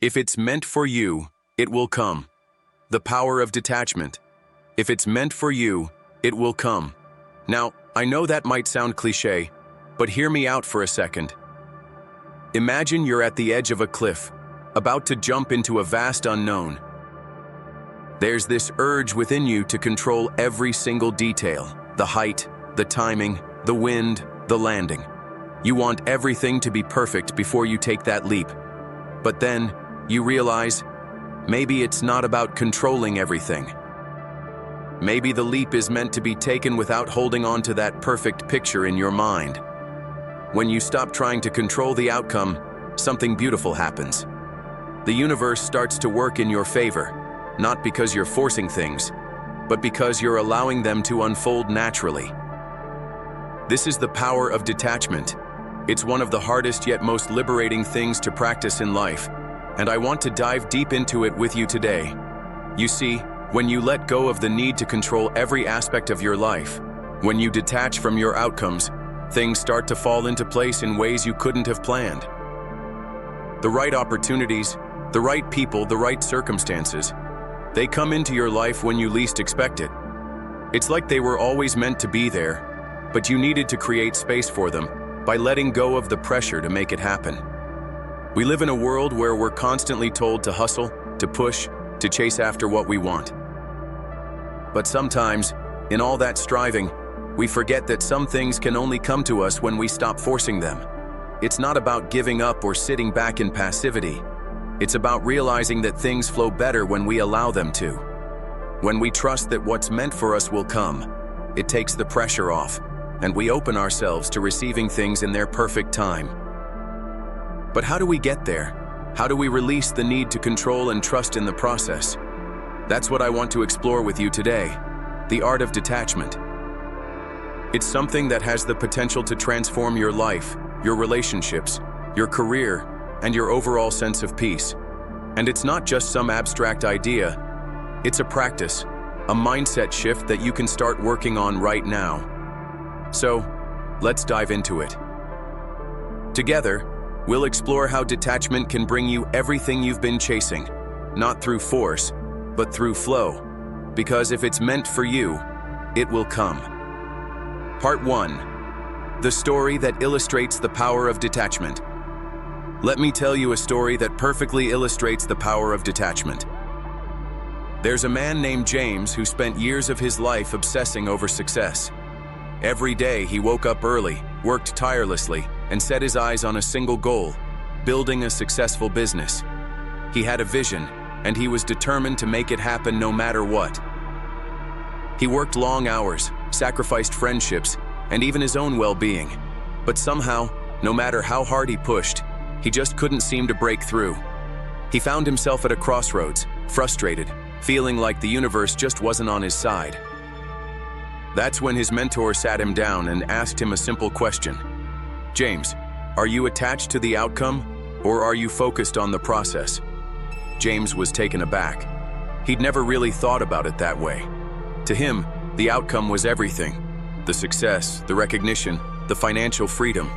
If it's meant for you, it will come. The power of detachment. If it's meant for you, it will come. Now, I know that might sound cliché, but hear me out for a second. Imagine you're at the edge of a cliff, about to jump into a vast unknown. There's this urge within you to control every single detail, the height, the timing, the wind, the landing. You want everything to be perfect before you take that leap. But then, you realize, maybe it's not about controlling everything. Maybe the leap is meant to be taken without holding on to that perfect picture in your mind. When you stop trying to control the outcome, something beautiful happens. The universe starts to work in your favor, not because you're forcing things, but because you're allowing them to unfold naturally. This is the power of detachment. It's one of the hardest yet most liberating things to practice in life, and I want to dive deep into it with you today. You see, when you let go of the need to control every aspect of your life, when you detach from your outcomes, things start to fall into place in ways you couldn't have planned. The right opportunities, the right people, the right circumstances, they come into your life when you least expect it. It's like they were always meant to be there, but you needed to create space for them by letting go of the pressure to make it happen. We live in a world where we're constantly told to hustle, to push, to chase after what we want. But sometimes, in all that striving, we forget that some things can only come to us when we stop forcing them. It's not about giving up or sitting back in passivity. It's about realizing that things flow better when we allow them to. When we trust that what's meant for us will come, it takes the pressure off, and we open ourselves to receiving things in their perfect time. But how do we get there? How do we release the need to control and trust in the process? That's what I want to explore with you today, the art of detachment. It's something that has the potential to transform your life, your relationships, your career, and your overall sense of peace. And it's not just some abstract idea, it's a practice, a mindset shift that you can start working on right now. So, let's dive into it. Together, we'll explore how detachment can bring you everything you've been chasing, not through force, but through flow. Because if it's meant for you, it will come. Part 1. The story that illustrates the power of detachment. Let me tell you a story that perfectly illustrates the power of detachment. There's a man named James who spent years of his life obsessing over success. Every day he woke up early, worked tirelessly, and set his eyes on a single goal: building a successful business. He had a vision, and he was determined to make it happen no matter what. He worked long hours, sacrificed friendships, and even his own well-being. But somehow, no matter how hard he pushed, he just couldn't seem to break through. He found himself at a crossroads, frustrated, feeling like the universe just wasn't on his side. That's when his mentor sat him down and asked him a simple question. James, are you attached to the outcome, or are you focused on the process? James was taken aback. He'd never really thought about it that way. To him, the outcome was everything: the success, the recognition, the financial freedom.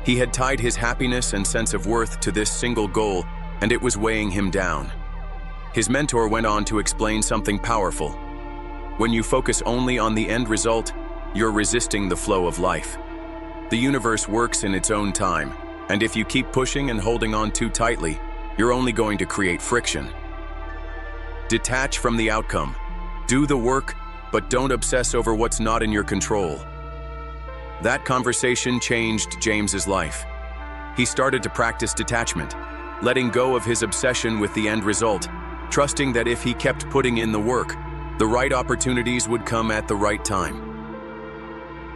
He had tied his happiness and sense of worth to this single goal, and it was weighing him down. His mentor went on to explain something powerful. When you focus only on the end result, you're resisting the flow of life. The universe works in its own time, and if you keep pushing and holding on too tightly, you're only going to create friction. Detach from the outcome. Do the work, but don't obsess over what's not in your control. That conversation changed James's life. He started to practice detachment, letting go of his obsession with the end result, trusting that if he kept putting in the work, the right opportunities would come at the right time.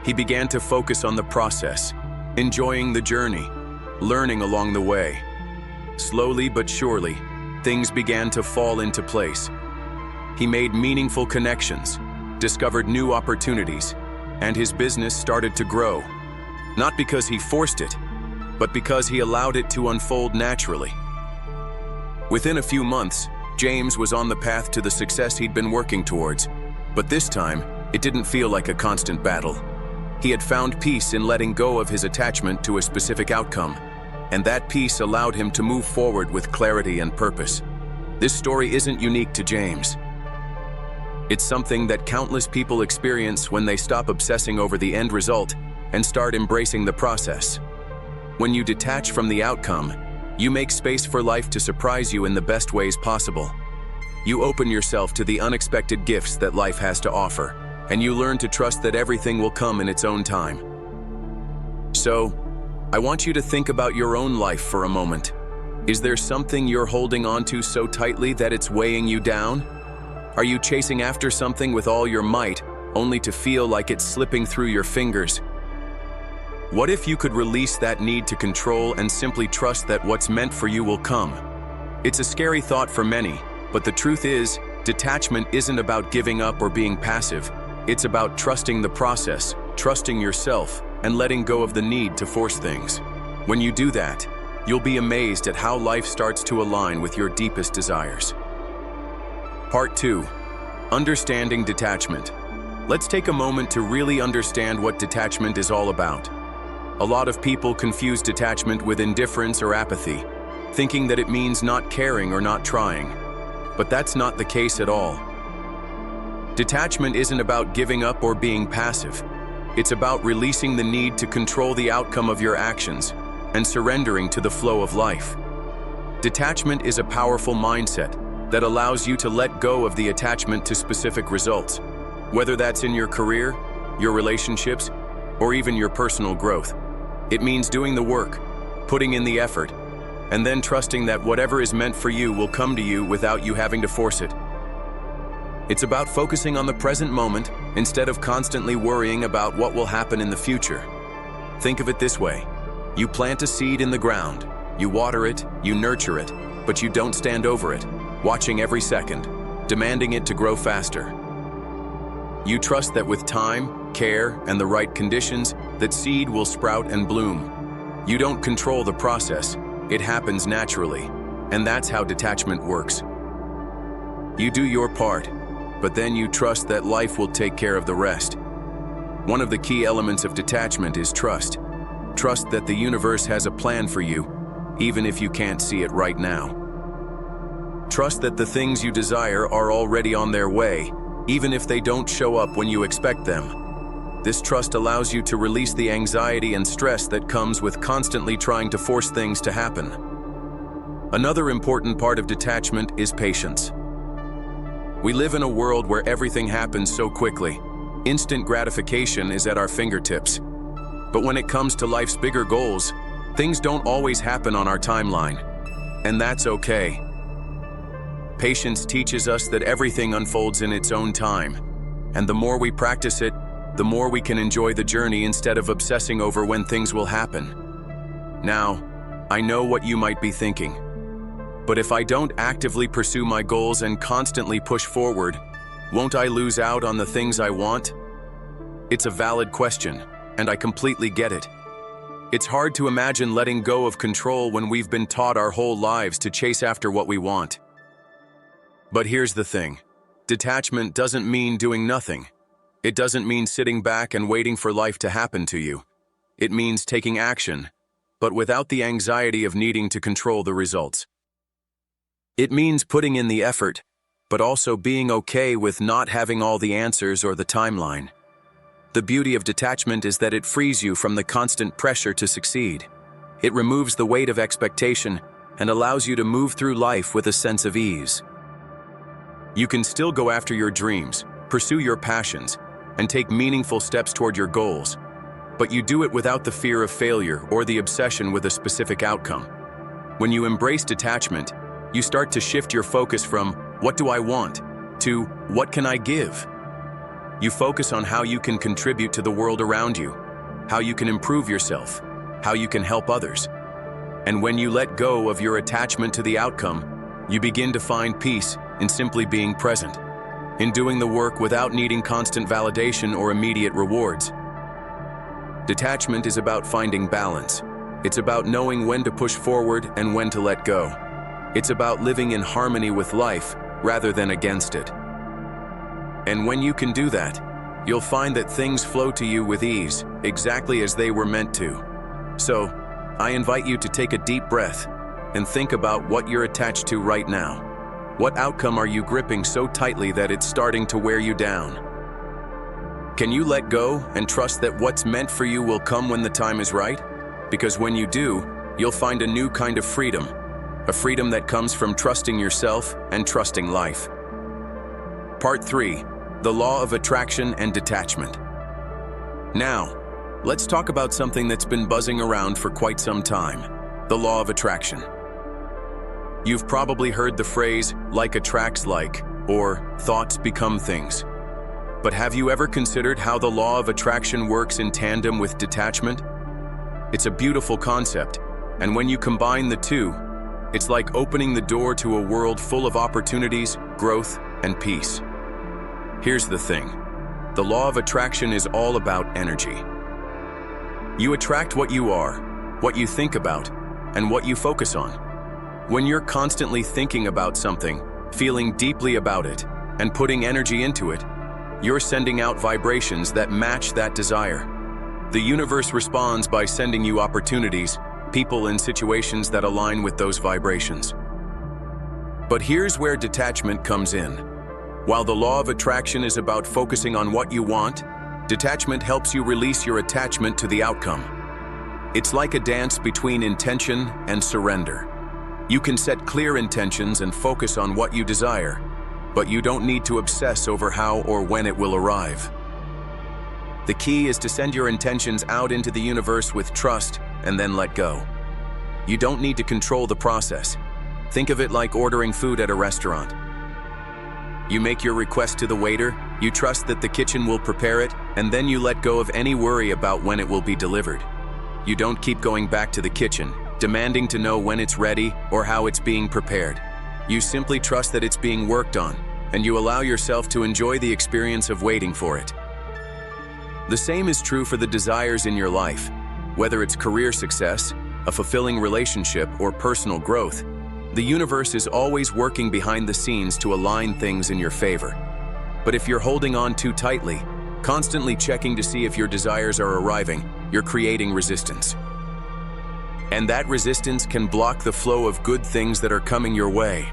He began to focus on the process, enjoying the journey, learning along the way. Slowly but surely, things began to fall into place. He made meaningful connections, discovered new opportunities, and his business started to grow. Not because he forced it, but because he allowed it to unfold naturally. Within a few months, James was on the path to the success he'd been working towards, but this time, it didn't feel like a constant battle. He had found peace in letting go of his attachment to a specific outcome, and that peace allowed him to move forward with clarity and purpose. This story isn't unique to James. It's something that countless people experience when they stop obsessing over the end result and start embracing the process. When you detach from the outcome, you make space for life to surprise you in the best ways possible. You open yourself to the unexpected gifts that life has to offer, and you learn to trust that everything will come in its own time. So, I want you to think about your own life for a moment. Is there something you're holding on to so tightly that it's weighing you down? Are you chasing after something with all your might, only to feel like it's slipping through your fingers? What if you could release that need to control and simply trust that what's meant for you will come? It's a scary thought for many, but the truth is, detachment isn't about giving up or being passive. It's about trusting the process, trusting yourself, and letting go of the need to force things. When you do that, you'll be amazed at how life starts to align with your deepest desires. Part 2. Understanding detachment. Let's take a moment to really understand what detachment is all about. A lot of people confuse detachment with indifference or apathy, thinking that it means not caring or not trying. But that's not the case at all. Detachment isn't about giving up or being passive. It's about releasing the need to control the outcome of your actions and surrendering to the flow of life. Detachment is a powerful mindset that allows you to let go of the attachment to specific results, whether that's in your career, your relationships, or even your personal growth. It means doing the work, putting in the effort, and then trusting that whatever is meant for you will come to you without you having to force it. It's about focusing on the present moment instead of constantly worrying about what will happen in the future. Think of it this way. You plant a seed in the ground, you water it, you nurture it, but you don't stand over it, watching every second, demanding it to grow faster. You trust that with time, care, and the right conditions, that seed will sprout and bloom. You don't control the process, it happens naturally, and that's how detachment works. You do your part, but then you trust that life will take care of the rest. One of the key elements of detachment is trust. Trust that the universe has a plan for you, even if you can't see it right now. Trust that the things you desire are already on their way, even if they don't show up when you expect them. This trust allows you to release the anxiety and stress that comes with constantly trying to force things to happen. Another important part of detachment is patience. We live in a world where everything happens so quickly. Instant gratification is at our fingertips. But when it comes to life's bigger goals, things don't always happen on our timeline. And that's okay. Patience teaches us that everything unfolds in its own time. And the more we practice it, the more we can enjoy the journey instead of obsessing over when things will happen. Now, I know what you might be thinking. But if I don't actively pursue my goals and constantly push forward, won't I lose out on the things I want? It's a valid question, and I completely get it. It's hard to imagine letting go of control when we've been taught our whole lives to chase after what we want. But here's the thing. Detachment doesn't mean doing nothing. It doesn't mean sitting back and waiting for life to happen to you. It means taking action, but without the anxiety of needing to control the results. It means putting in the effort, but also being okay with not having all the answers or the timeline. The beauty of detachment is that it frees you from the constant pressure to succeed. It removes the weight of expectation and allows you to move through life with a sense of ease. You can still go after your dreams, pursue your passions, and take meaningful steps toward your goals, but you do it without the fear of failure or the obsession with a specific outcome. When you embrace detachment, you start to shift your focus from "what do I want?" to "what can I give?" You focus on how you can contribute to the world around you, how you can improve yourself, how you can help others. And when you let go of your attachment to the outcome, you begin to find peace in simply being present, in doing the work without needing constant validation or immediate rewards. Detachment is about finding balance. It's about knowing when to push forward and when to let go. It's about living in harmony with life rather than against it. And when you can do that, you'll find that things flow to you with ease, exactly as they were meant to. So, I invite you to take a deep breath and think about what you're attached to right now. What outcome are you gripping so tightly that it's starting to wear you down? Can you let go and trust that what's meant for you will come when the time is right? Because when you do, you'll find a new kind of freedom, a freedom that comes from trusting yourself and trusting life. Part 3, the law of attraction and detachment. Now, let's talk about something that's been buzzing around for quite some time, the law of attraction. You've probably heard the phrase, like attracts like, or thoughts become things. But have you ever considered how the law of attraction works in tandem with detachment? It's a beautiful concept, and when you combine the two, it's like opening the door to a world full of opportunities, growth, and peace. Here's the thing. The law of attraction is all about energy. You attract what you are, what you think about, and what you focus on. When you're constantly thinking about something, feeling deeply about it, and putting energy into it, you're sending out vibrations that match that desire. The universe responds by sending you opportunities, people, and situations that align with those vibrations. But here's where detachment comes in. While the law of attraction is about focusing on what you want, detachment helps you release your attachment to the outcome. It's like a dance between intention and surrender. You can set clear intentions and focus on what you desire, but you don't need to obsess over how or when it will arrive. The key is to send your intentions out into the universe with trust and then let go. You don't need to control the process. Think of it like ordering food at a restaurant. You make your request to the waiter, you trust that the kitchen will prepare it, and then you let go of any worry about when it will be delivered. You don't keep going back to the kitchen, demanding to know when it's ready or how it's being prepared. You simply trust that it's being worked on, and you allow yourself to enjoy the experience of waiting for it. The same is true for the desires in your life. Whether it's career success, a fulfilling relationship, or personal growth, the universe is always working behind the scenes to align things in your favor. But if you're holding on too tightly, constantly checking to see if your desires are arriving, you're creating resistance. And that resistance can block the flow of good things that are coming your way.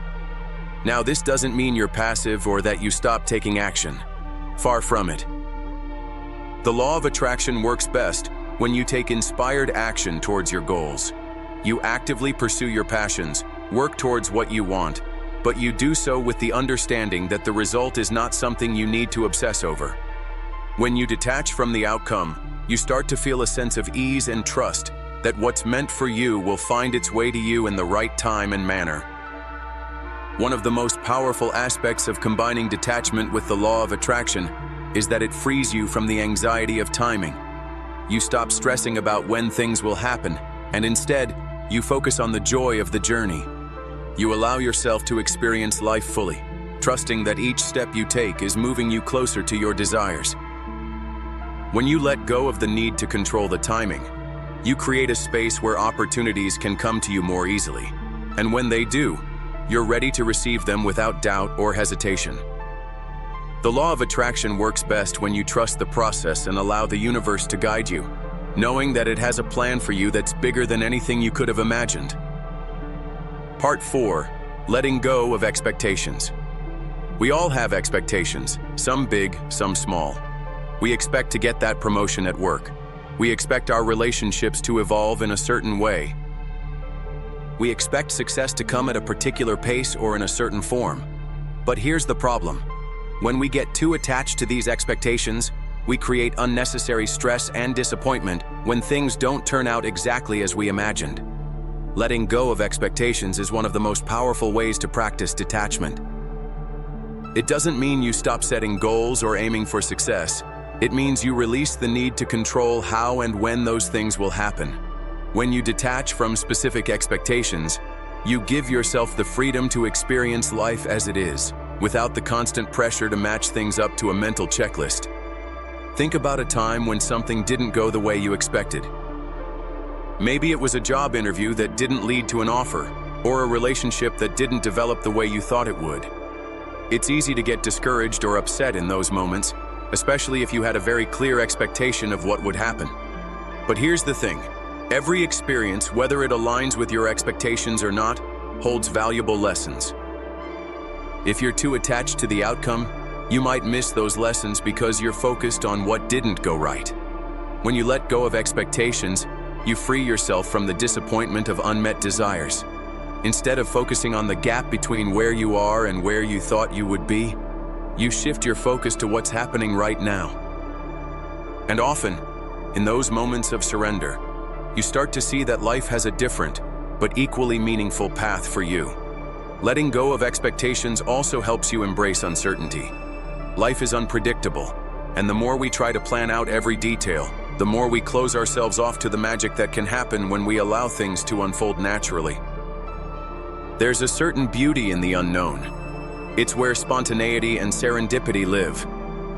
Now, this doesn't mean you're passive or that you stop taking action. Far from it. The law of attraction works best when you take inspired action towards your goals. You actively pursue your passions, work towards what you want, but you do so with the understanding that the result is not something you need to obsess over. When you detach from the outcome, you start to feel a sense of ease and trust that what's meant for you will find its way to you in the right time and manner. One of the most powerful aspects of combining detachment with the law of attraction is that it frees you from the anxiety of timing. You stop stressing about when things will happen, and instead, you focus on the joy of the journey. You allow yourself to experience life fully, trusting that each step you take is moving you closer to your desires. When you let go of the need to control the timing, you create a space where opportunities can come to you more easily. And when they do, you're ready to receive them without doubt or hesitation. The law of attraction works best when you trust the process and allow the universe to guide you, knowing that it has a plan for you that's bigger than anything you could have imagined. Part 4, letting go of expectations. We all have expectations, some big, some small. We expect to get that promotion at work. We expect our relationships to evolve in a certain way. We expect success to come at a particular pace or in a certain form. But here's the problem. When we get too attached to these expectations, we create unnecessary stress and disappointment when things don't turn out exactly as we imagined. Letting go of expectations is one of the most powerful ways to practice detachment. It doesn't mean you stop setting goals or aiming for success. It means you release the need to control how and when those things will happen. When you detach from specific expectations, you give yourself the freedom to experience life as it is, without the constant pressure to match things up to a mental checklist. Think about a time when something didn't go the way you expected. Maybe it was a job interview that didn't lead to an offer, or a relationship that didn't develop the way you thought it would. It's easy to get discouraged or upset in those moments, especially if you had a very clear expectation of what would happen. But here's the thing. Every experience, whether it aligns with your expectations or not, holds valuable lessons. If you're too attached to the outcome, you might miss those lessons because you're focused on what didn't go right. When you let go of expectations, you free yourself from the disappointment of unmet desires. Instead of focusing on the gap between where you are and where you thought you would be, you shift your focus to what's happening right now. And often, in those moments of surrender, you start to see that life has a different, but equally meaningful path for you. Letting go of expectations also helps you embrace uncertainty. Life is unpredictable, and the more we try to plan out every detail, the more we close ourselves off to the magic that can happen when we allow things to unfold naturally. There's a certain beauty in the unknown. It's where spontaneity and serendipity live.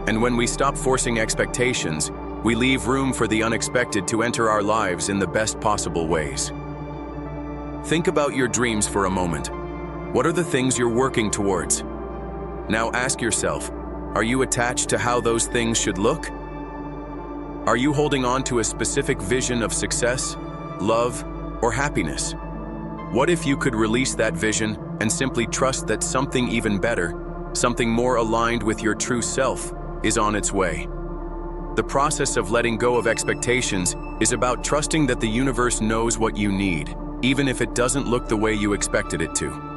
And when we stop forcing expectations, we leave room for the unexpected to enter our lives in the best possible ways. Think about your dreams for a moment. What are the things you're working towards? Now ask yourself, are you attached to how those things should look? Are you holding on to a specific vision of success, love, or happiness? What if you could release that vision and simply trust that something even better, something more aligned with your true self, is on its way? The process of letting go of expectations is about trusting that the universe knows what you need, even if it doesn't look the way you expected it to.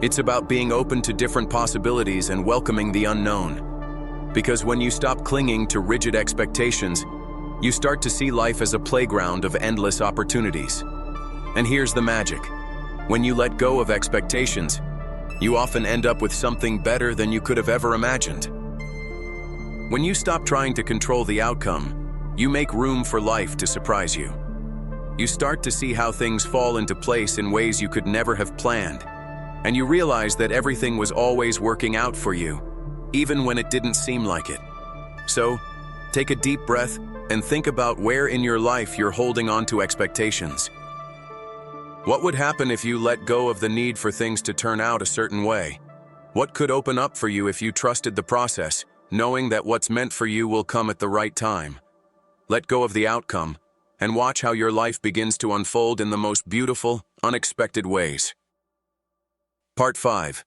It's about being open to different possibilities and welcoming the unknown. Because when you stop clinging to rigid expectations, you start to see life as a playground of endless opportunities. And here's the magic. When you let go of expectations, you often end up with something better than you could have ever imagined. When you stop trying to control the outcome, you make room for life to surprise you. You start to see how things fall into place in ways you could never have planned, and you realize that everything was always working out for you, even when it didn't seem like it. So, take a deep breath and think about where in your life you're holding on to expectations. What would happen if you let go of the need for things to turn out a certain way? What could open up for you if you trusted the process, knowing that what's meant for you will come at the right time? Let go of the outcome, and watch how your life begins to unfold in the most beautiful, unexpected ways. Part 5.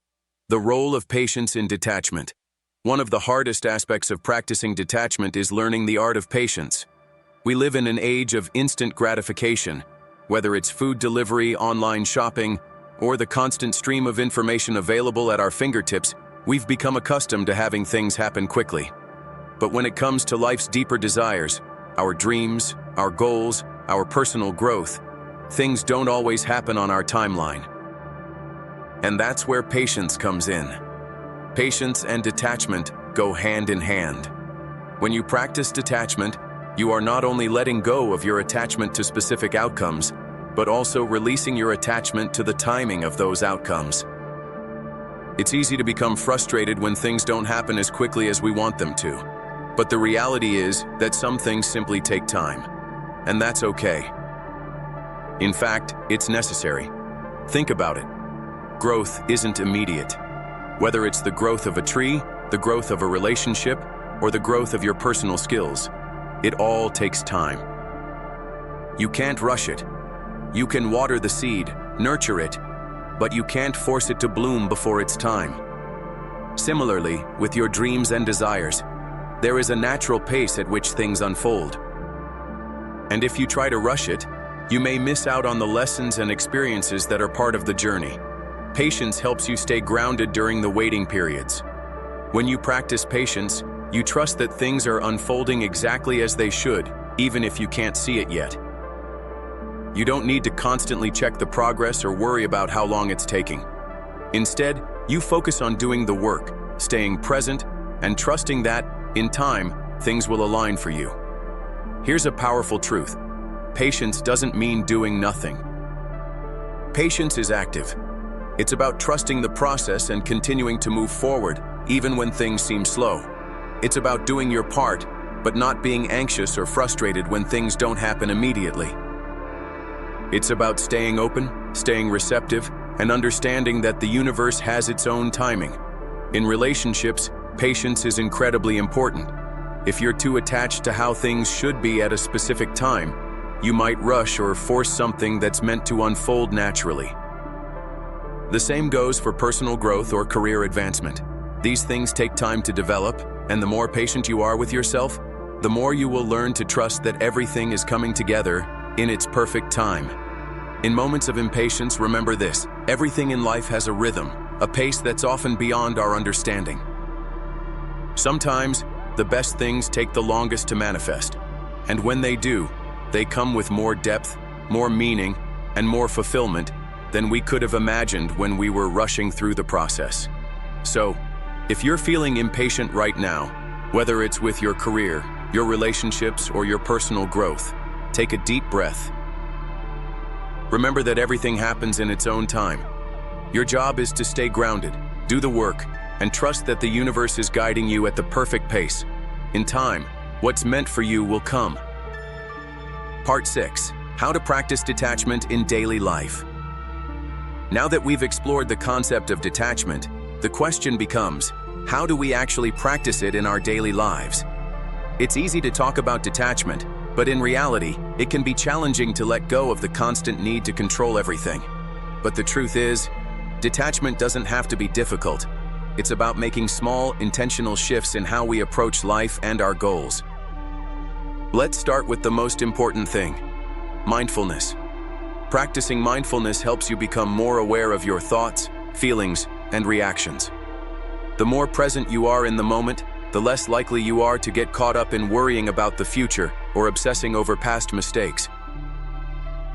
The role of patience in detachment. One of the hardest aspects of practicing detachment is learning the art of patience. We live in an age of instant gratification. Whether it's food delivery, online shopping, or the constant stream of information available at our fingertips, we've become accustomed to having things happen quickly. But when it comes to life's deeper desires, our dreams, our goals, our personal growth, things don't always happen on our timeline. And that's where patience comes in. Patience and detachment go hand in hand. When you practice detachment, you are not only letting go of your attachment to specific outcomes, but also releasing your attachment to the timing of those outcomes. It's easy to become frustrated when things don't happen as quickly as we want them to. But the reality is that some things simply take time. And that's okay. In fact, it's necessary. Think about it. Growth isn't immediate. Whether it's the growth of a tree, the growth of a relationship, or the growth of your personal skills, it all takes time. You can't rush it. You can water the seed, nurture it, but you can't force it to bloom before its time. Similarly, with your dreams and desires, there is a natural pace at which things unfold. And if you try to rush it, you may miss out on the lessons and experiences that are part of the journey. Patience helps you stay grounded during the waiting periods. When you practice patience, you trust that things are unfolding exactly as they should, even if you can't see it yet. You don't need to constantly check the progress or worry about how long it's taking. Instead, you focus on doing the work, staying present, and trusting that, in time, things will align for you. Here's a powerful truth. Patience doesn't mean doing nothing. Patience is active. It's about trusting the process and continuing to move forward, even when things seem slow. It's about doing your part, but not being anxious or frustrated when things don't happen immediately. It's about staying open, staying receptive, and understanding that the universe has its own timing. In relationships, patience is incredibly important. If you're too attached to how things should be at a specific time, you might rush or force something that's meant to unfold naturally. The same goes for personal growth or career advancement. These things take time to develop, and the more patient you are with yourself, the more you will learn to trust that everything is coming together in its perfect time. In moments of impatience, remember this: everything in life has a rhythm, a pace that's often beyond our understanding. Sometimes, the best things take the longest to manifest, and when they do, they come with more depth, more meaning, and more fulfillment than we could have imagined when we were rushing through the process. So, if you're feeling impatient right now, whether it's with your career, your relationships, or your personal growth, take a deep breath. Remember that everything happens in its own time. Your job is to stay grounded, do the work, and trust that the universe is guiding you at the perfect pace. In time, what's meant for you will come. Part 6. How to practice detachment in daily life. Now that we've explored the concept of detachment, the question becomes, how do we actually practice it in our daily lives? It's easy to talk about detachment, but in reality, it can be challenging to let go of the constant need to control everything. But the truth is, detachment doesn't have to be difficult. It's about making small, intentional shifts in how we approach life and our goals. Let's start with the most important thing: mindfulness. Practicing mindfulness helps you become more aware of your thoughts, feelings, and reactions. The more present you are in the moment, the less likely you are to get caught up in worrying about the future or obsessing over past mistakes.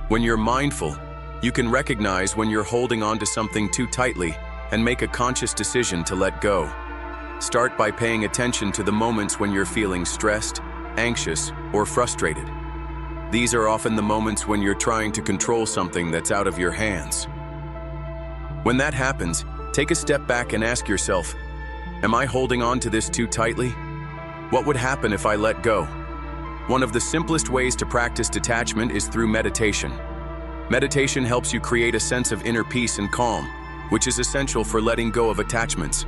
When you're mindful, you can recognize when you're holding on to something too tightly and make a conscious decision to let go. Start by paying attention to the moments when you're feeling stressed, anxious, or frustrated. These are often the moments when you're trying to control something that's out of your hands. When that happens, take a step back and ask yourself, am I holding on to this too tightly? What would happen if I let go? One of the simplest ways to practice detachment is through meditation. Meditation helps you create a sense of inner peace and calm, which is essential for letting go of attachments.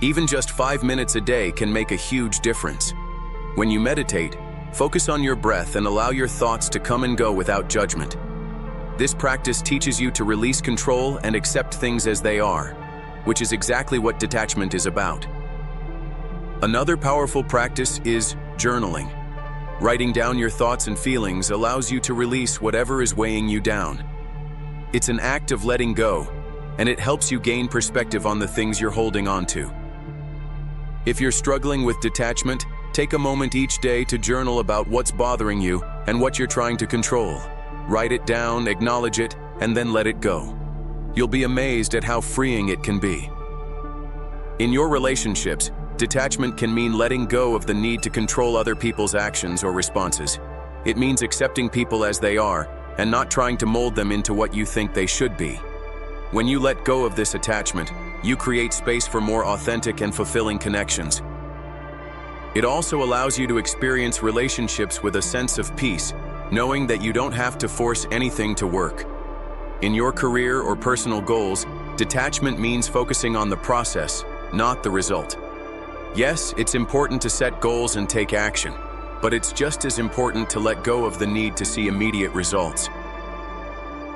Even just 5 minutes a day can make a huge difference. When you meditate, focus on your breath and allow your thoughts to come and go without judgment. This practice teaches you to release control and accept things as they are, which is exactly what detachment is about. Another powerful practice is journaling. Writing down your thoughts and feelings allows you to release whatever is weighing you down. It's an act of letting go, and it helps you gain perspective on the things you're holding on to. If you're struggling with detachment, take a moment each day to journal about what's bothering you and what you're trying to control. Write it down, acknowledge it, and then let it go. You'll be amazed at how freeing it can be. In your relationships, detachment can mean letting go of the need to control other people's actions or responses. It means accepting people as they are and not trying to mold them into what you think they should be. When you let go of this attachment, you create space for more authentic and fulfilling connections. It also allows you to experience relationships with a sense of peace, knowing that you don't have to force anything to work. In your career or personal goals, detachment means focusing on the process, not the result. Yes, it's important to set goals and take action, but it's just as important to let go of the need to see immediate results.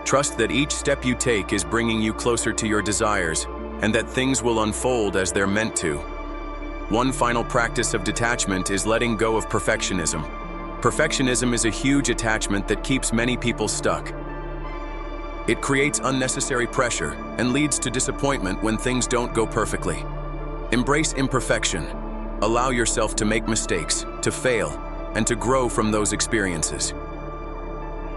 Trust that each step you take is bringing you closer to your desires, and that things will unfold as they're meant to. One final practice of detachment is letting go of perfectionism. Perfectionism is a huge attachment that keeps many people stuck. It creates unnecessary pressure and leads to disappointment when things don't go perfectly. Embrace imperfection. Allow yourself to make mistakes, to fail, and to grow from those experiences.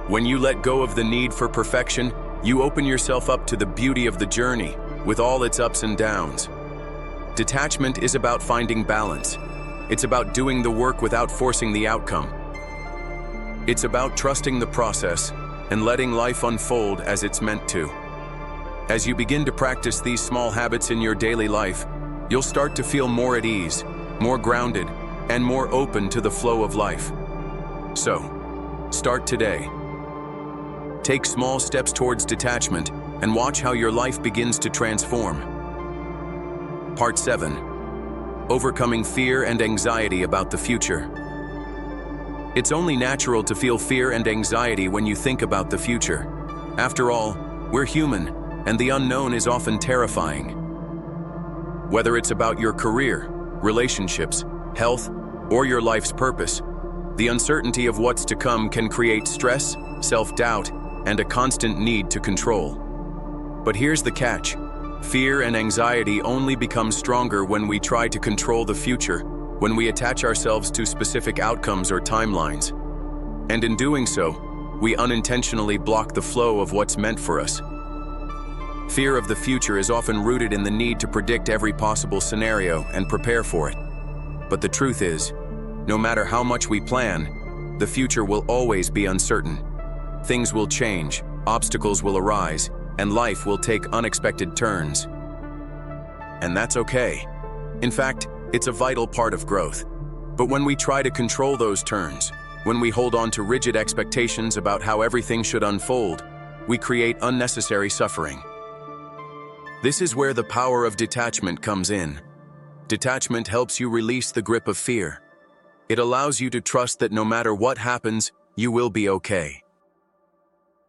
When you let go of the need for perfection, you open yourself up to the beauty of the journey, with all its ups and downs. Detachment is about finding balance. It's about doing the work without forcing the outcome. It's about trusting the process and letting life unfold as it's meant to. As you begin to practice these small habits in your daily life, you'll start to feel more at ease, more grounded, and more open to the flow of life. So, start today. Take small steps towards detachment and watch how your life begins to transform. Part 7. Overcoming fear and anxiety about the future. It's only natural to feel fear and anxiety when you think about the future. After all, we're human, and the unknown is often terrifying. Whether it's about your career, relationships, health, or your life's purpose, the uncertainty of what's to come can create stress, self-doubt, and a constant need to control. But here's the catch. Fear and anxiety only become stronger when we try to control the future, when we attach ourselves to specific outcomes or timelines. And in doing so, we unintentionally block the flow of what's meant for us. Fear of the future is often rooted in the need to predict every possible scenario and prepare for it. But the truth is, no matter how much we plan, the future will always be uncertain. Things will change, obstacles will arise, and life will take unexpected turns. And that's okay. In fact, it's a vital part of growth. But when we try to control those turns, when we hold on to rigid expectations about how everything should unfold, we create unnecessary suffering. This is where the power of detachment comes in. Detachment helps you release the grip of fear. It allows you to trust that no matter what happens, you will be okay.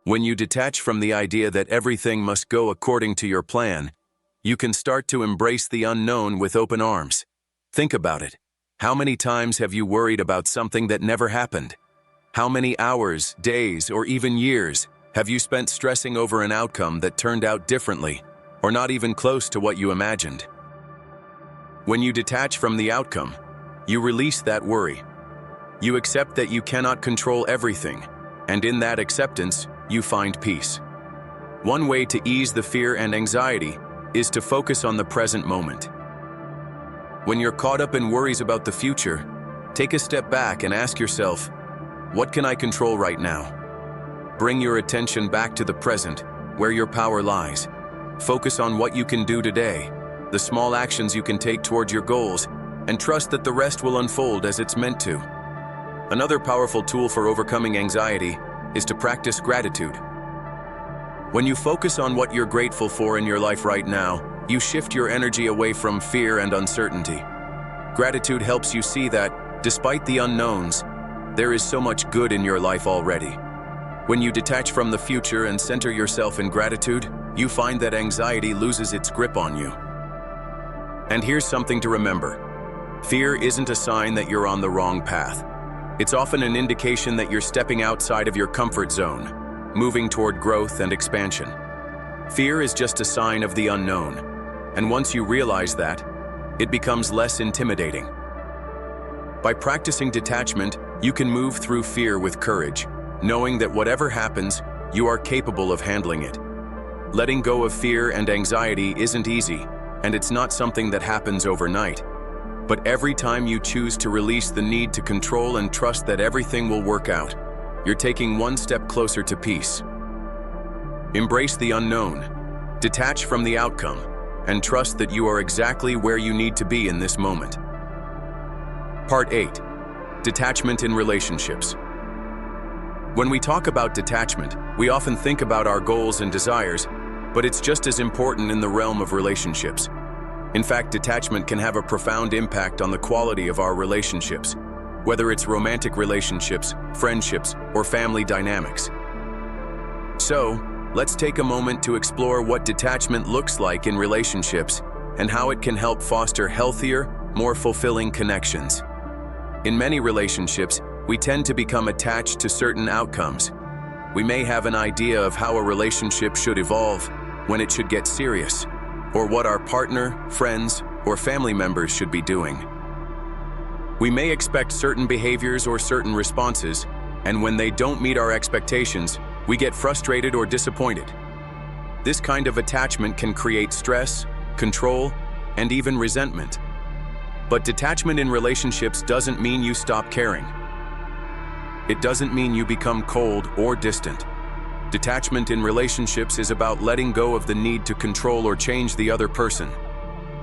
When you detach from the idea that everything must go according to your plan, you can start to embrace the unknown with open arms. Think about it. How many times have you worried about something that never happened? How many hours, days, or even years have you spent stressing over an outcome that turned out differently, or not even close to what you imagined? When you detach from the outcome, you release that worry. You accept that you cannot control everything, and in that acceptance, you find peace. One way to ease the fear and anxiety is to focus on the present moment. When you're caught up in worries about the future, take a step back and ask yourself, what can I control right now? Bring your attention back to the present, where your power lies. Focus on what you can do today, the small actions you can take towards your goals, and trust that the rest will unfold as it's meant to. Another powerful tool for overcoming anxiety is to practice gratitude. When you focus on what you're grateful for in your life right now, you shift your energy away from fear and uncertainty. Gratitude helps you see that, despite the unknowns, there is so much good in your life already. When you detach from the future and center yourself in gratitude, you find that anxiety loses its grip on you. And here's something to remember. Fear isn't a sign that you're on the wrong path. It's often an indication that you're stepping outside of your comfort zone, moving toward growth and expansion. Fear is just a sign of the unknown, and once you realize that, it becomes less intimidating. By practicing detachment, you can move through fear with courage, knowing that whatever happens, you are capable of handling it. Letting go of fear and anxiety isn't easy, and it's not something that happens overnight. But every time you choose to release the need to control and trust that everything will work out, you're taking one step closer to peace. Embrace the unknown, detach from the outcome, and trust that you are exactly where you need to be in this moment. Part 8. Detachment in relationships. When we talk about detachment, we often think about our goals and desires, but it's just as important in the realm of relationships. In fact, detachment can have a profound impact on the quality of our relationships, whether it's romantic relationships, friendships, or family dynamics. So, let's take a moment to explore what detachment looks like in relationships and how it can help foster healthier, more fulfilling connections. In many relationships, we tend to become attached to certain outcomes. We may have an idea of how a relationship should evolve, when it should get serious, or what our partner, friends, or family members should be doing. We may expect certain behaviors or certain responses, and when they don't meet our expectations, we get frustrated or disappointed. This kind of attachment can create stress, control, and even resentment. But detachment in relationships doesn't mean you stop caring. It doesn't mean you become cold or distant. Detachment in relationships is about letting go of the need to control or change the other person.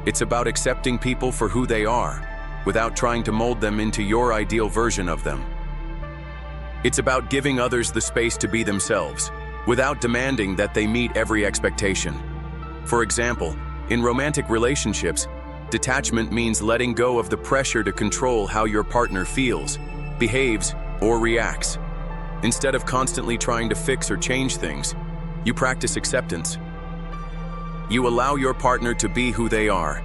It's about accepting people for who they are, without trying to mold them into your ideal version of them. It's about giving others the space to be themselves, without demanding that they meet every expectation. For example, in romantic relationships, detachment means letting go of the pressure to control how your partner feels, behaves, or reacts. Instead of constantly trying to fix or change things, you practice acceptance. You allow your partner to be who they are,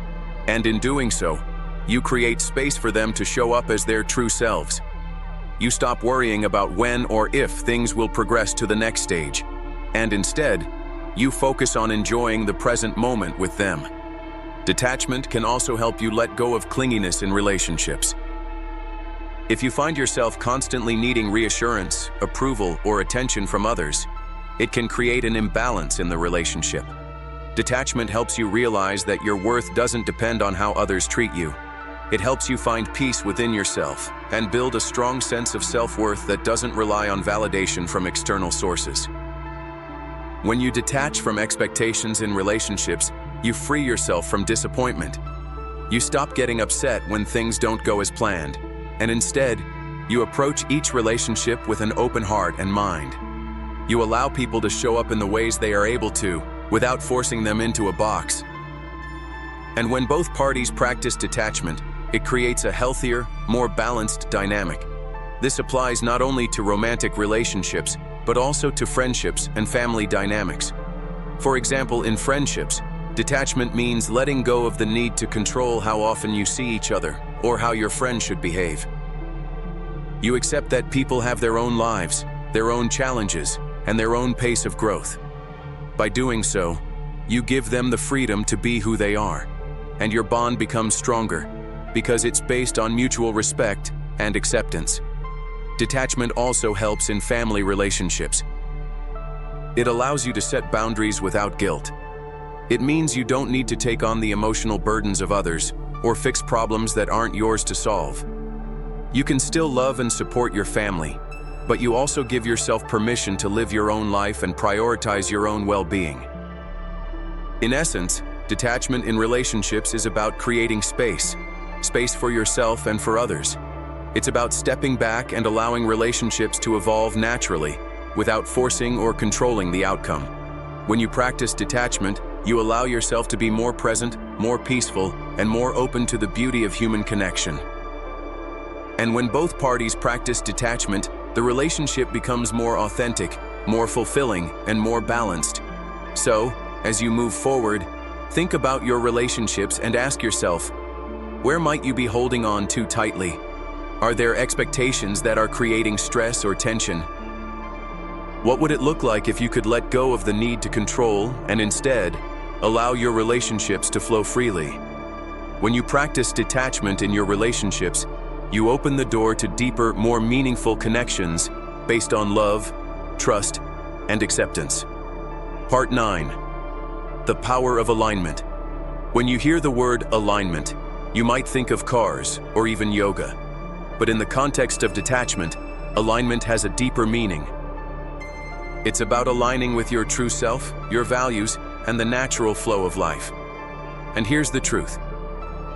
and in doing so, you create space for them to show up as their true selves. You stop worrying about when or if things will progress to the next stage, and instead, you focus on enjoying the present moment with them. Detachment can also help you let go of clinginess in relationships. If you find yourself constantly needing reassurance, approval, or attention from others, it can create an imbalance in the relationship. Detachment helps you realize that your worth doesn't depend on how others treat you. It helps you find peace within yourself and build a strong sense of self-worth that doesn't rely on validation from external sources. When you detach from expectations in relationships, you free yourself from disappointment. You stop getting upset when things don't go as planned, and instead, you approach each relationship with an open heart and mind. You allow people to show up in the ways they are able to, without forcing them into a box. And when both parties practice detachment, it creates a healthier, more balanced dynamic. This applies not only to romantic relationships, but also to friendships and family dynamics. For example, in friendships, detachment means letting go of the need to control how often you see each other or how your friend should behave. You accept that people have their own lives, their own challenges, and their own pace of growth. By doing so, you give them the freedom to be who they are, and your bond becomes stronger because it's based on mutual respect and acceptance. Detachment also helps in family relationships. It allows you to set boundaries without guilt. It means you don't need to take on the emotional burdens of others or fix problems that aren't yours to solve. You can still love and support your family, but you also give yourself permission to live your own life and prioritize your own well-being. In essence, detachment in relationships is about creating space for yourself and for others. It's about stepping back and allowing relationships to evolve naturally, without forcing or controlling the outcome. When you practice detachment, you allow yourself to be more present, more peaceful, and more open to the beauty of human connection. And when both parties practice detachment, the relationship becomes more authentic, more fulfilling, and more balanced. So, as you move forward, think about your relationships and ask yourself, where might you be holding on too tightly? Are there expectations that are creating stress or tension? What would it look like if you could let go of the need to control and instead allow your relationships to flow freely? When you practice detachment in your relationships, you open the door to deeper, more meaningful connections based on love, trust, and acceptance. Part 9. The power of alignment. When you hear the word alignment, you might think of cars or even yoga. But in the context of detachment, alignment has a deeper meaning. It's about aligning with your true self, your values, and the natural flow of life. And here's the truth.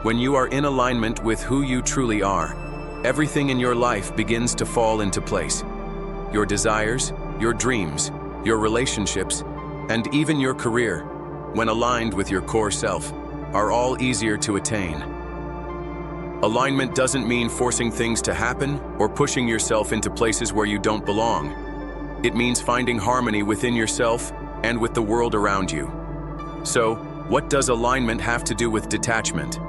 When you are in alignment with who you truly are, everything in your life begins to fall into place. Your desires, your dreams, your relationships, and even your career, when aligned with your core self, are all easier to attain. Alignment doesn't mean forcing things to happen or pushing yourself into places where you don't belong. It means finding harmony within yourself and with the world around you. So, what does alignment have to do with detachment?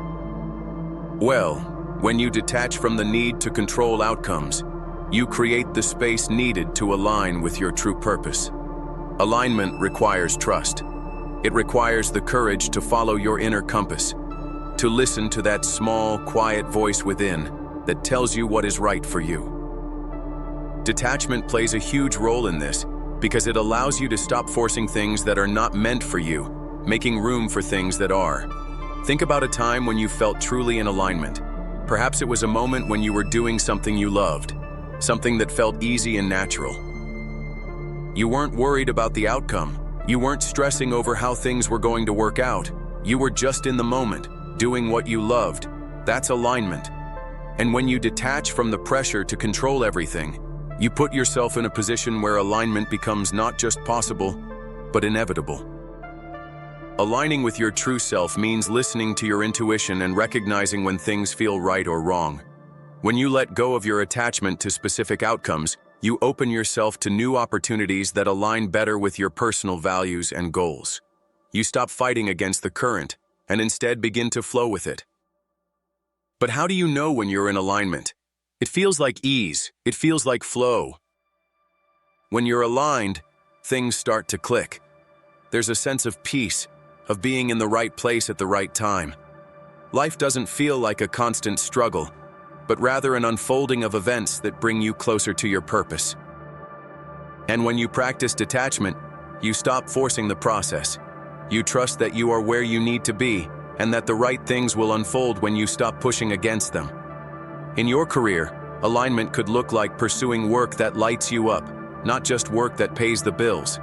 Well, when you detach from the need to control outcomes, you create the space needed to align with your true purpose. Alignment requires trust. It requires the courage to follow your inner compass, to listen to that small, quiet voice within that tells you what is right for you. Detachment plays a huge role in this because it allows you to stop forcing things that are not meant for you, making room for things that are. Think about a time when you felt truly in alignment. Perhaps it was a moment when you were doing something you loved, something that felt easy and natural. You weren't worried about the outcome. You weren't stressing over how things were going to work out. You were just in the moment, doing what you loved. That's alignment. And when you detach from the pressure to control everything, you put yourself in a position where alignment becomes not just possible, but inevitable. Aligning with your true self means listening to your intuition and recognizing when things feel right or wrong. When you let go of your attachment to specific outcomes, you open yourself to new opportunities that align better with your personal values and goals. You stop fighting against the current and instead begin to flow with it. But how do you know when you're in alignment? It feels like ease. It feels like flow. When you're aligned, things start to click. There's a sense of peace, of being in the right place at the right time. Life doesn't feel like a constant struggle, but rather an unfolding of events that bring you closer to your purpose. And when you practice detachment, you stop forcing the process. You trust that you are where you need to be, and that the right things will unfold when you stop pushing against them. In your career, alignment could look like pursuing work that lights you up, not just work that pays the bills.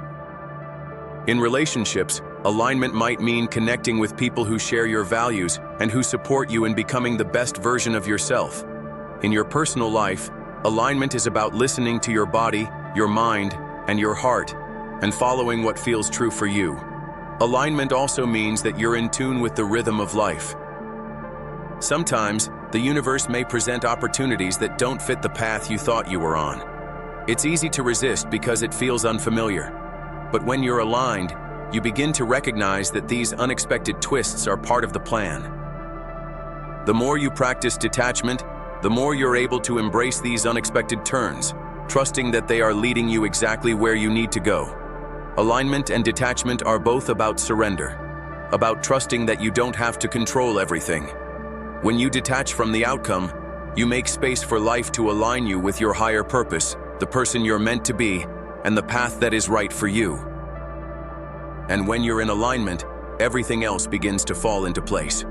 In relationships, alignment might mean connecting with people who share your values and who support you in becoming the best version of yourself. In your personal life, alignment is about listening to your body, your mind, and your heart, and following what feels true for you. Alignment also means that you're in tune with the rhythm of life. Sometimes, the universe may present opportunities that don't fit the path you thought you were on. It's easy to resist because it feels unfamiliar. But when you're aligned, you begin to recognize that these unexpected twists are part of the plan. The more you practice detachment, the more you're able to embrace these unexpected turns, trusting that they are leading you exactly where you need to go. Alignment and detachment are both about surrender, about trusting that you don't have to control everything. When you detach from the outcome, you make space for life to align you with your higher purpose, the person you're meant to be, and the path that is right for you. And when you're in alignment, everything else begins to fall into place.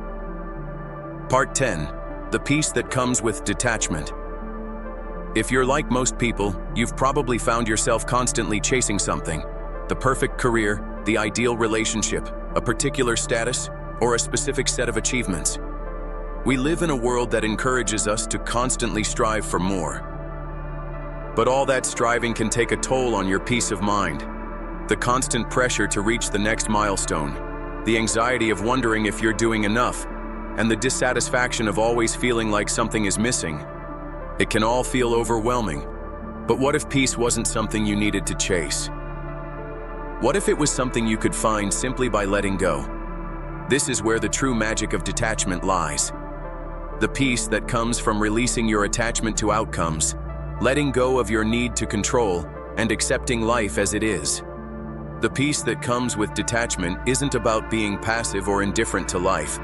Part 10. The peace that comes with detachment. If you're like most people, you've probably found yourself constantly chasing something: the perfect career, the ideal relationship, a particular status, or a specific set of achievements. We live in a world that encourages us to constantly strive for more. But all that striving can take a toll on your peace of mind. The constant pressure to reach the next milestone, the anxiety of wondering if you're doing enough, and the dissatisfaction of always feeling like something is missing. It can all feel overwhelming. But what if peace wasn't something you needed to chase? What if it was something you could find simply by letting go? This is where the true magic of detachment lies. The peace that comes from releasing your attachment to outcomes, letting go of your need to control, and accepting life as it is. The peace that comes with detachment isn't about being passive or indifferent to life.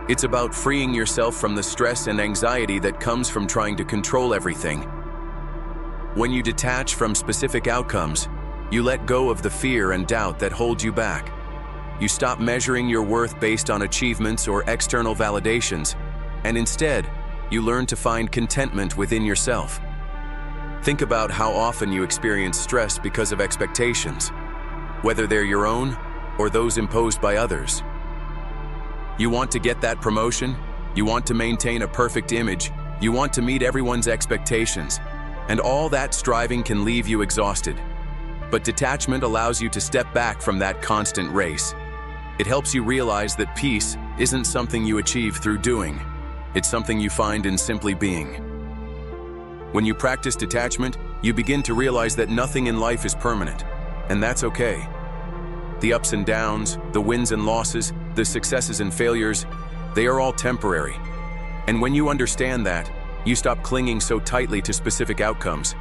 It's about freeing yourself from the stress and anxiety that comes from trying to control everything. When you detach from specific outcomes, you let go of the fear and doubt that hold you back. You stop measuring your worth based on achievements or external validations, and instead, you learn to find contentment within yourself. Think about how often you experience stress because of expectations, whether they're your own or those imposed by others. You want to get that promotion, you want to maintain a perfect image, you want to meet everyone's expectations, and all that striving can leave you exhausted. But detachment allows you to step back from that constant race. It helps you realize that peace isn't something you achieve through doing. It's something you find in simply being. When you practice detachment, you begin to realize that nothing in life is permanent, and that's okay. The ups and downs, the wins and losses, the successes and failures, they are all temporary. And when you understand that, you stop clinging so tightly to specific outcomes.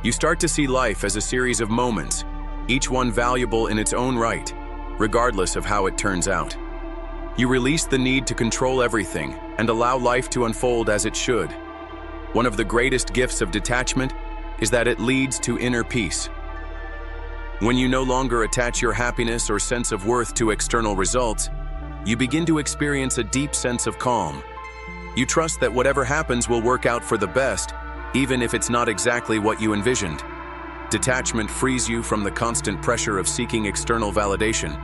You start to see life as a series of moments, each one valuable in its own right, regardless of how it turns out. You release the need to control everything and allow life to unfold as it should. One of the greatest gifts of detachment is that it leads to inner peace. When you no longer attach your happiness or sense of worth to external results, you begin to experience a deep sense of calm. You trust that whatever happens will work out for the best, even if it's not exactly what you envisioned. Detachment frees you from the constant pressure of seeking external validation,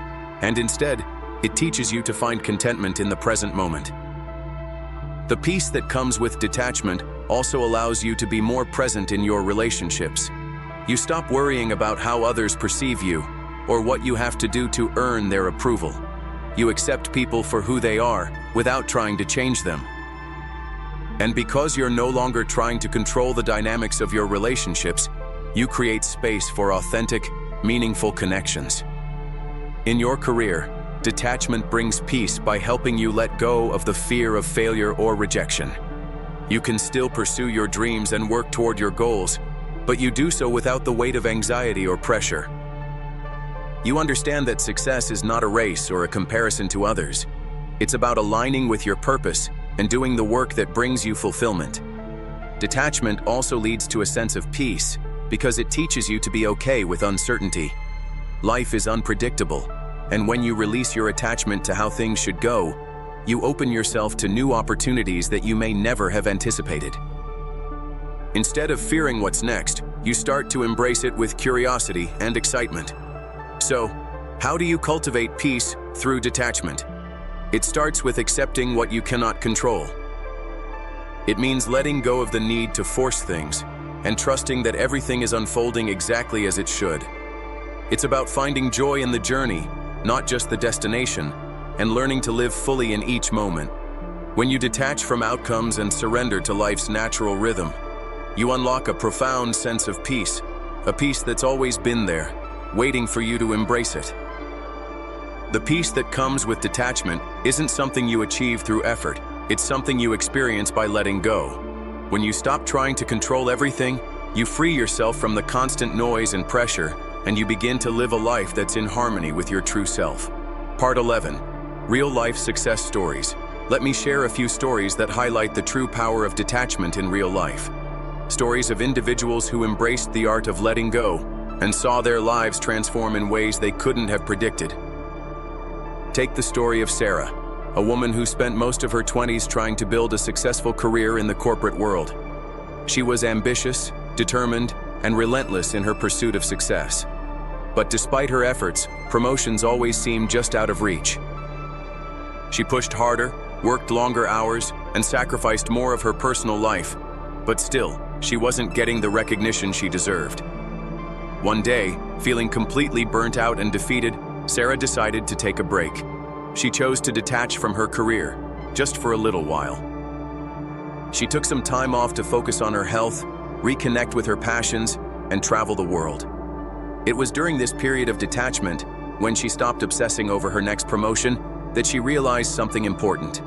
and instead, it teaches you to find contentment in the present moment. The peace that comes with detachment also allows you to be more present in your relationships. You stop worrying about how others perceive you or what you have to do to earn their approval. You accept people for who they are without trying to change them. And because you're no longer trying to control the dynamics of your relationships, you create space for authentic, meaningful connections. In your career, detachment brings peace by helping you let go of the fear of failure or rejection. You can still pursue your dreams and work toward your goals, but you do so without the weight of anxiety or pressure. You understand that success is not a race or a comparison to others. It's about aligning with your purpose and doing the work that brings you fulfillment. Detachment also leads to a sense of peace because it teaches you to be okay with uncertainty. Life is unpredictable, and when you release your attachment to how things should go, you open yourself to new opportunities that you may never have anticipated. Instead of fearing what's next, you start to embrace it with curiosity and excitement. So, how do you cultivate peace through detachment? It starts with accepting what you cannot control. It means letting go of the need to force things and trusting that everything is unfolding exactly as it should. It's about finding joy in the journey, not just the destination, and learning to live fully in each moment. When you detach from outcomes and surrender to life's natural rhythm, you unlock a profound sense of peace, a peace that's always been there, waiting for you to embrace it. The peace that comes with detachment isn't something you achieve through effort, it's something you experience by letting go. When you stop trying to control everything, you free yourself from the constant noise and pressure, and you begin to live a life that's in harmony with your true self. Part 11. Real-life success stories. Let me share a few stories that highlight the true power of detachment in real life. Stories of individuals who embraced the art of letting go and saw their lives transform in ways they couldn't have predicted. Take the story of Sarah, a woman who spent most of her 20s trying to build a successful career in the corporate world. She was ambitious, determined, and relentless in her pursuit of success. But despite her efforts, promotions always seemed just out of reach. She pushed harder, worked longer hours, and sacrificed more of her personal life, but still, she wasn't getting the recognition she deserved. One day, feeling completely burnt out and defeated, Sarah decided to take a break. She chose to detach from her career, just for a little while. She took some time off to focus on her health, reconnect with her passions, and travel the world. It was during this period of detachment, when she stopped obsessing over her next promotion, that she realized something important.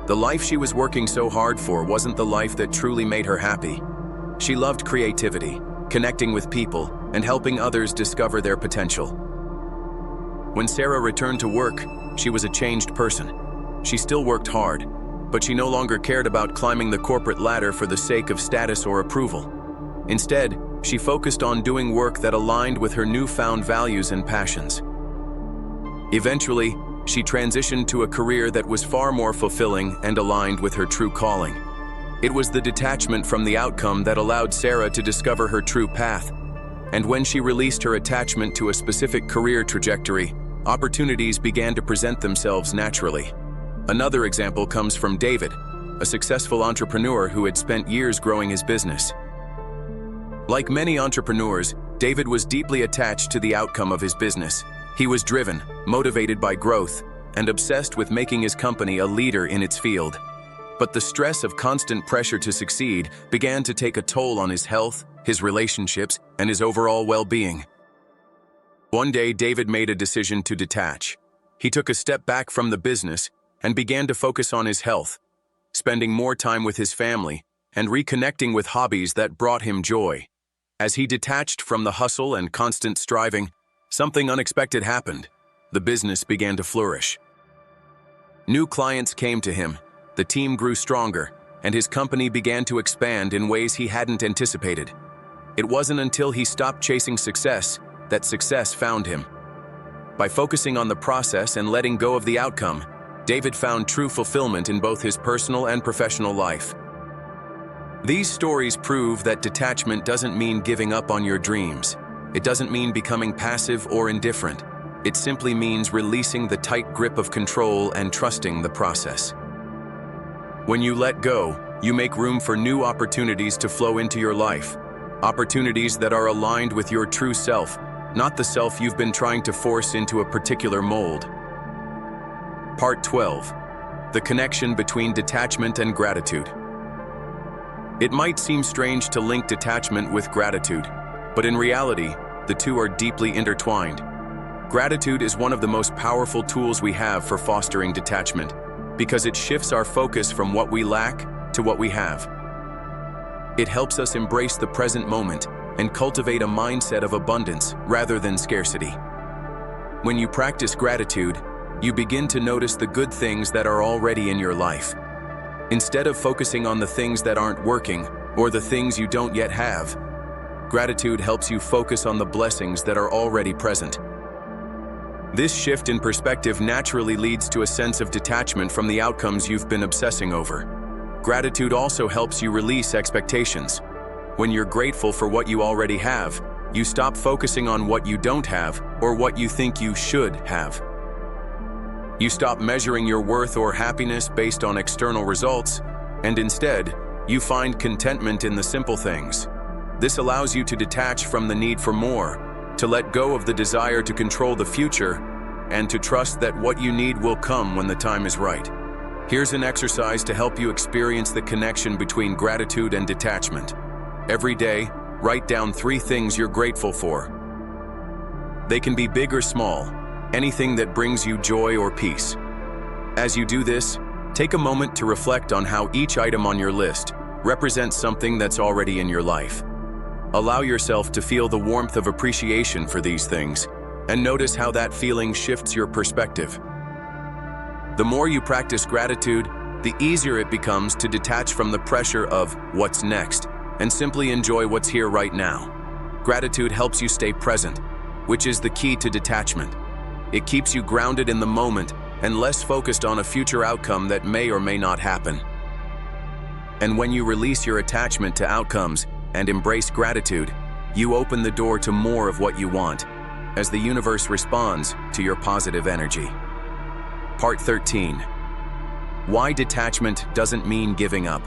The life she was working so hard for wasn't the life that truly made her happy. She loved creativity, connecting with people, and helping others discover their potential. When Sarah returned to work, she was a changed person. She still worked hard, but she no longer cared about climbing the corporate ladder for the sake of status or approval. Instead, she focused on doing work that aligned with her newfound values and passions. Eventually, she transitioned to a career that was far more fulfilling and aligned with her true calling. It was the detachment from the outcome that allowed Sarah to discover her true path. And when she released her attachment to a specific career trajectory, opportunities began to present themselves naturally. Another example comes from David, a successful entrepreneur who had spent years growing his business. Like many entrepreneurs, David was deeply attached to the outcome of his business. He was driven, motivated by growth, and obsessed with making his company a leader in its field. But the stress of constant pressure to succeed began to take a toll on his health, his relationships, and his overall well-being. One day, David made a decision to detach. He took a step back from the business and began to focus on his health, spending more time with his family and reconnecting with hobbies that brought him joy. As he detached from the hustle and constant striving, something unexpected happened. The business began to flourish. New clients came to him, the team grew stronger, and his company began to expand in ways he hadn't anticipated. It wasn't until he stopped chasing success that success found him. By focusing on the process and letting go of the outcome, David found true fulfillment in both his personal and professional life. These stories prove that detachment doesn't mean giving up on your dreams. It doesn't mean becoming passive or indifferent. It simply means releasing the tight grip of control and trusting the process. When you let go, you make room for new opportunities to flow into your life. Opportunities that are aligned with your true self, not the self you've been trying to force into a particular mold. Part 12. The connection between detachment and gratitude. It might seem strange to link detachment with gratitude, but in reality, the two are deeply intertwined. Gratitude is one of the most powerful tools we have for fostering detachment, because it shifts our focus from what we lack to what we have. It helps us embrace the present moment and cultivate a mindset of abundance rather than scarcity. When you practice gratitude, you begin to notice the good things that are already in your life. Instead of focusing on the things that aren't working or the things you don't yet have, gratitude helps you focus on the blessings that are already present. This shift in perspective naturally leads to a sense of detachment from the outcomes you've been obsessing over. Gratitude also helps you release expectations. When you're grateful for what you already have, you stop focusing on what you don't have or what you think you should have. You stop measuring your worth or happiness based on external results, and instead, you find contentment in the simple things. This allows you to detach from the need for more, to let go of the desire to control the future, and to trust that what you need will come when the time is right. Here's an exercise to help you experience the connection between gratitude and detachment. Every day, write down 3 things you're grateful for. They can be big or small, anything that brings you joy or peace. As you do this, take a moment to reflect on how each item on your list represents something that's already in your life. Allow yourself to feel the warmth of appreciation for these things, and notice how that feeling shifts your perspective. The more you practice gratitude, the easier it becomes to detach from the pressure of what's next, and simply enjoy what's here right now. Gratitude helps you stay present, which is the key to detachment. It keeps you grounded in the moment and less focused on a future outcome that may or may not happen. And when you release your attachment to outcomes and embrace gratitude, you open the door to more of what you want, as the universe responds to your positive energy. Part 13. Why detachment doesn't mean giving up.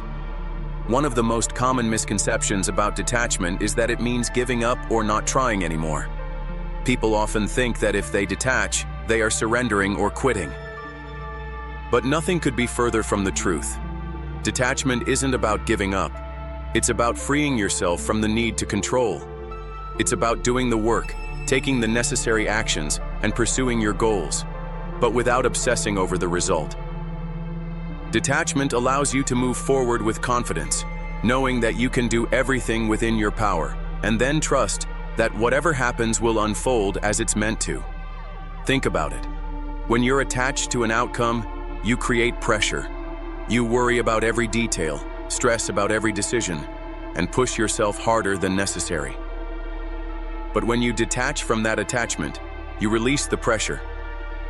One of the most common misconceptions about detachment is that it means giving up or not trying anymore. People often think that if they detach, they are surrendering or quitting. But nothing could be further from the truth. Detachment isn't about giving up. It's about freeing yourself from the need to control. It's about doing the work, taking the necessary actions, and pursuing your goals, but without obsessing over the result. Detachment allows you to move forward with confidence, knowing that you can do everything within your power, and then trust that whatever happens will unfold as it's meant to. Think about it. When you're attached to an outcome, you create pressure. You worry about every detail, stress about every decision, and push yourself harder than necessary. But when you detach from that attachment, you release the pressure.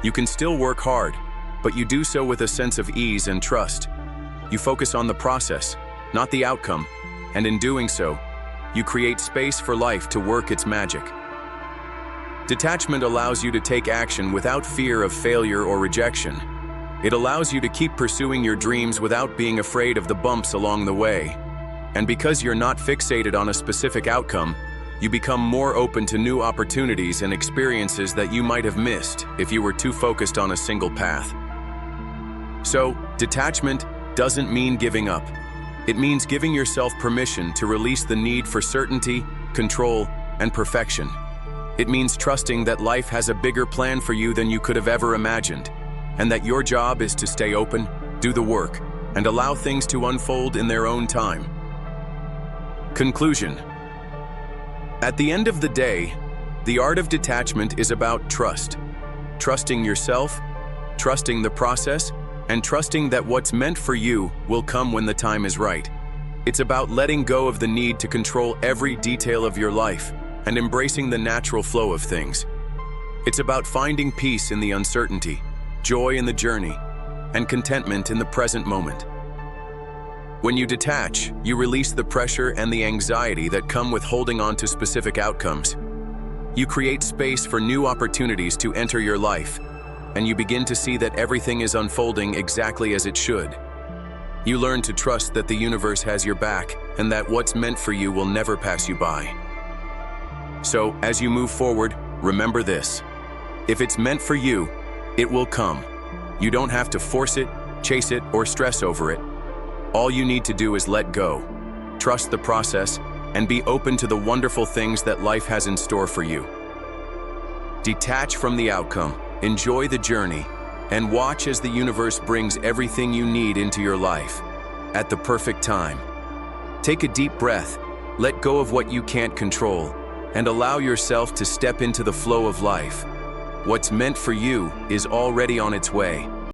You can still work hard, but you do so with a sense of ease and trust. You focus on the process, not the outcome, and in doing so, you create space for life to work its magic. Detachment allows you to take action without fear of failure or rejection. It allows you to keep pursuing your dreams without being afraid of the bumps along the way. And because you're not fixated on a specific outcome, you become more open to new opportunities and experiences that you might have missed if you were too focused on a single path. So, detachment doesn't mean giving up. It means giving yourself permission to release the need for certainty, control, and perfection. It means trusting that life has a bigger plan for you than you could have ever imagined, and that your job is to stay open, do the work, and allow things to unfold in their own time. Conclusion. At the end of the day, the art of detachment is about trust. Trusting yourself, trusting the process, and trusting that what's meant for you will come when the time is right. It's about letting go of the need to control every detail of your life and embracing the natural flow of things. It's about finding peace in the uncertainty, joy in the journey, and contentment in the present moment. When you detach, you release the pressure and the anxiety that come with holding on to specific outcomes. You create space for new opportunities to enter your life, and you begin to see that everything is unfolding exactly as it should. You learn to trust that the universe has your back and that what's meant for you will never pass you by. So, as you move forward, remember this. If it's meant for you, it will come. You don't have to force it, chase it, or stress over it. All you need to do is let go. trust the process, and be open to the wonderful things that life has in store for you. Detach from the outcome, enjoy the journey, and watch as the universe brings everything you need into your life at the perfect time. Take a deep breath, let go of what you can't control, and allow yourself to step into the flow of life. What's meant for you is already on its way.